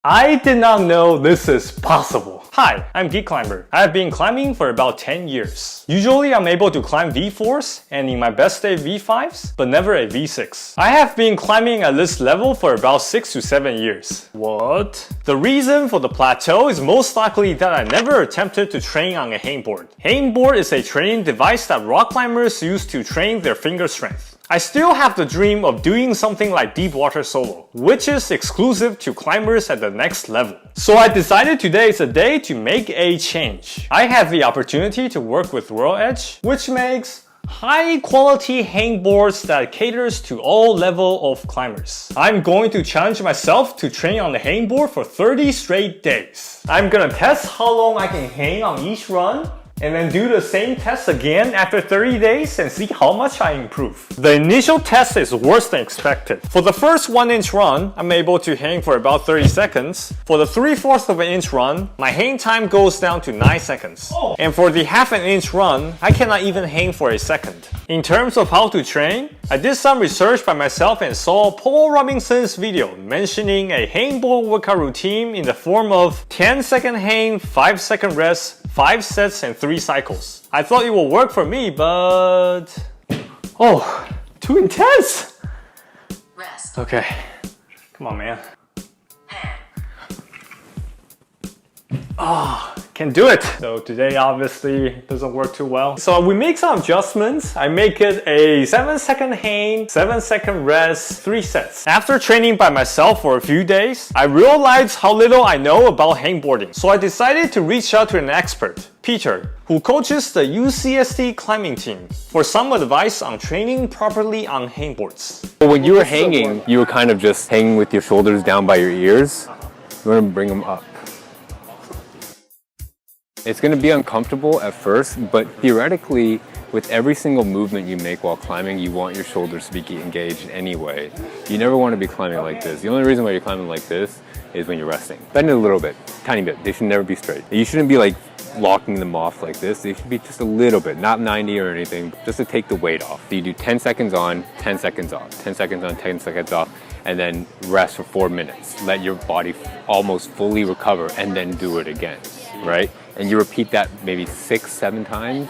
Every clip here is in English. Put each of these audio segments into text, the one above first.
I did not know this is possible. Hi, I'm Geek Climber. I have been climbing for about 10 years. Usually I'm able to climb V4s and in my best day V5s, but never a V6. I have been climbing at this level for about 6 to 7 years. What? The reason for the plateau is most likely that I never attempted to train on a hangboard. Hangboard is a training device that rock climbers use to train their finger strength. I still have the dream of doing something like deep water solo, which is exclusive to climbers at the next level. So I decided today is a day to make a change. I had the opportunity to work with Royal Edge, which makes high quality hangboards that caters to all level of climbers. I'm going to challenge myself to train on the hangboard for 30 straight days. I'm gonna test how long I can hang on each run, and then do the same test again after 30 days and see how much I improve. The initial test is worse than expected. For the first 1-inch run, I'm able to hang for about 30 seconds. For the 3/4 of an inch run, my hang time goes down to 9 seconds. And for the 1/2 inch run, I cannot even hang for a second. In terms of how to train, I did some research by myself and saw Paul Robinson's video mentioning a hangboard workout routine in the form of 10-second hang, 5-second rest, 5 sets and 3 cycles. I thought it would work for me, but too intense. Rest. Okay, come on, man. Can't do it. So today obviously doesn't work too well. So we make some adjustments. I make it a 7-second hang, 7-second rest, 3 sets. After training by myself for a few days, I realized how little I know about hangboarding. So I decided to reach out to an expert, Peter, who coaches the UCSD climbing team, for some advice on training properly on hangboards. When you were hanging, you were kind of just hanging with your shoulders down by your ears. You want to bring them up. It's going to be uncomfortable at first, but theoretically, with every single movement you make while climbing, you want your shoulders to be engaged anyway. You never want to be climbing like this. The only reason why you're climbing like this is when you're resting. Bend it a little bit, tiny bit. They should never be straight. You shouldn't be like locking them off like this. They should be just a little bit, not 90 or anything, just to take the weight off. So you do 10 seconds on, 10 seconds off, 10 seconds on, 10 seconds off, and then rest for 4 minutes. Let your body almost fully recover and then do it again, right? And you repeat that maybe 6-7 times.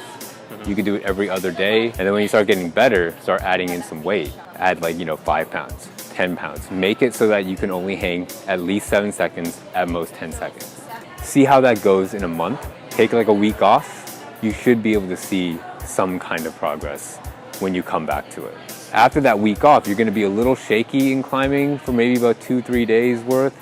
You could do it every other day. And then when you start getting better, start adding in some weight. Add 5 pounds, 10 pounds. Make it so that you can only hang at least 7 seconds, at most 10 seconds. See how that goes in a month. Take a week off. You should be able to see some kind of progress when you come back to it. After that week off, you're gonna be a little shaky in climbing for maybe about 2-3 days worth,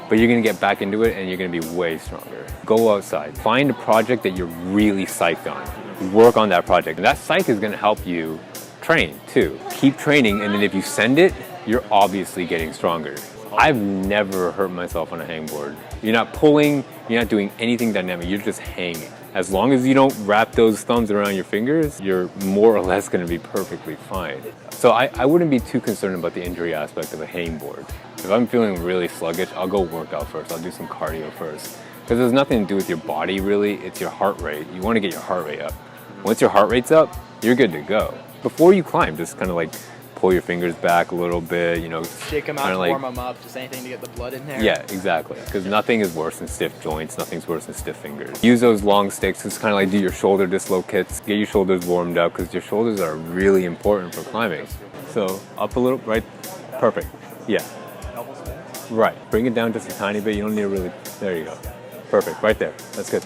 but you're gonna get back into it and you're gonna be way stronger. Go outside, find a project that you're really psyched on. Work on that project. And that psych is gonna help you train too. Keep training, and then if you send it, you're obviously getting stronger. I've never hurt myself on a hangboard. You're not pulling, you're not doing anything dynamic, you're just hanging. As long as you don't wrap those thumbs around your fingers, you're more or less gonna be perfectly fine. So I wouldn't be too concerned about the injury aspect of a hangboard. If I'm feeling really sluggish, I'll go work out first. I'll do some cardio first. Because there's nothing to do with your body really, it's your heart rate. You want to get your heart rate up. Once your heart rate's up, you're good to go. Before you climb, just kind of pull your fingers back a little bit, Shake them out, warm them up, just anything to get the blood in there. Yeah, exactly. Because nothing is worse than stiff joints, nothing's worse than stiff fingers. Use those long sticks, just kind of do your shoulder dislocates, get your shoulders warmed up, because your shoulders are really important for climbing. So up a little, right? Perfect. Yeah. Right. Bring it down just a tiny bit. You don't need to really, there you go. Perfect, right there. That's good.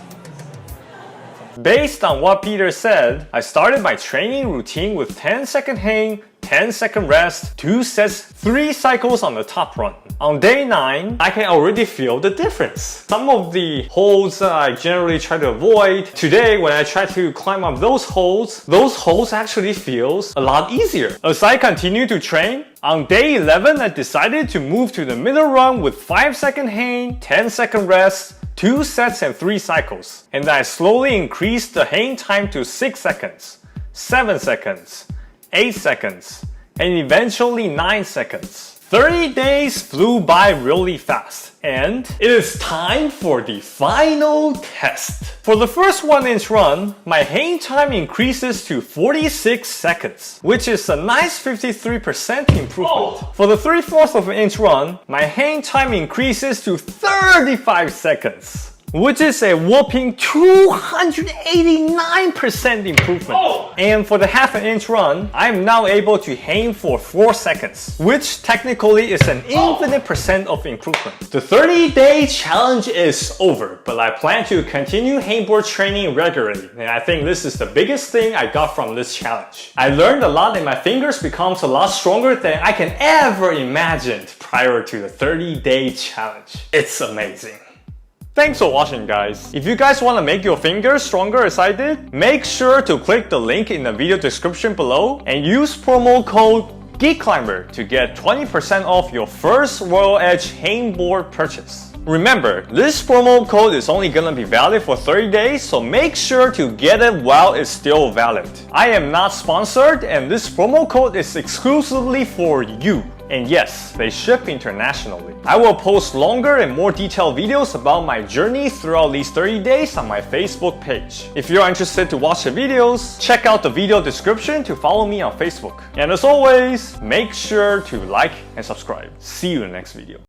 Based on what Peter said, I started my training routine with 10-second hang, 10-second rest, 2 sets, 3 cycles on the top run. On day 9, I can already feel the difference. Some of the holds that I generally try to avoid, today when I try to climb up those holds actually feels a lot easier. As I continue to train, on day 11 I decided to move to the middle run with 5-second hang, 10-second rest, 2 sets and 3 cycles. And then I slowly increased the hang time to 6 seconds, 7 seconds, 8 seconds, and eventually 9 seconds. 30 days flew by really fast, and it is time for the final test. For the first 1-inch run, my hang time increases to 46 seconds, which is a nice 53% improvement. For the 3/4 of an inch run, my hang time increases to 35 seconds. Which is a whopping 289% improvement. And for the 1/2 inch run, I'm now able to hang for 4 seconds, which technically is an infinite percent of improvement. The 30-day challenge is over, but I plan to continue hangboard training regularly, and I think this is the biggest thing I got from this challenge. I learned a lot and my fingers becomes a lot stronger than I can ever imagine prior to the 30-day challenge. It's amazing. Thanks for watching, guys. If you guys want to make your fingers stronger as I did, make sure to click the link in the video description below and use promo code GeekClimber to get 20% off your first Royal Edge hangboard purchase. Remember, this promo code is only gonna be valid for 30 days, so make sure to get it while it's still valid. I am not sponsored, and this promo code is exclusively for you. And yes, they ship internationally. I will post longer and more detailed videos about my journey throughout these 30 days on my Facebook page. If you're interested to watch the videos, check out the video description to follow me on Facebook. And as always, make sure to like and subscribe. See you in the next video.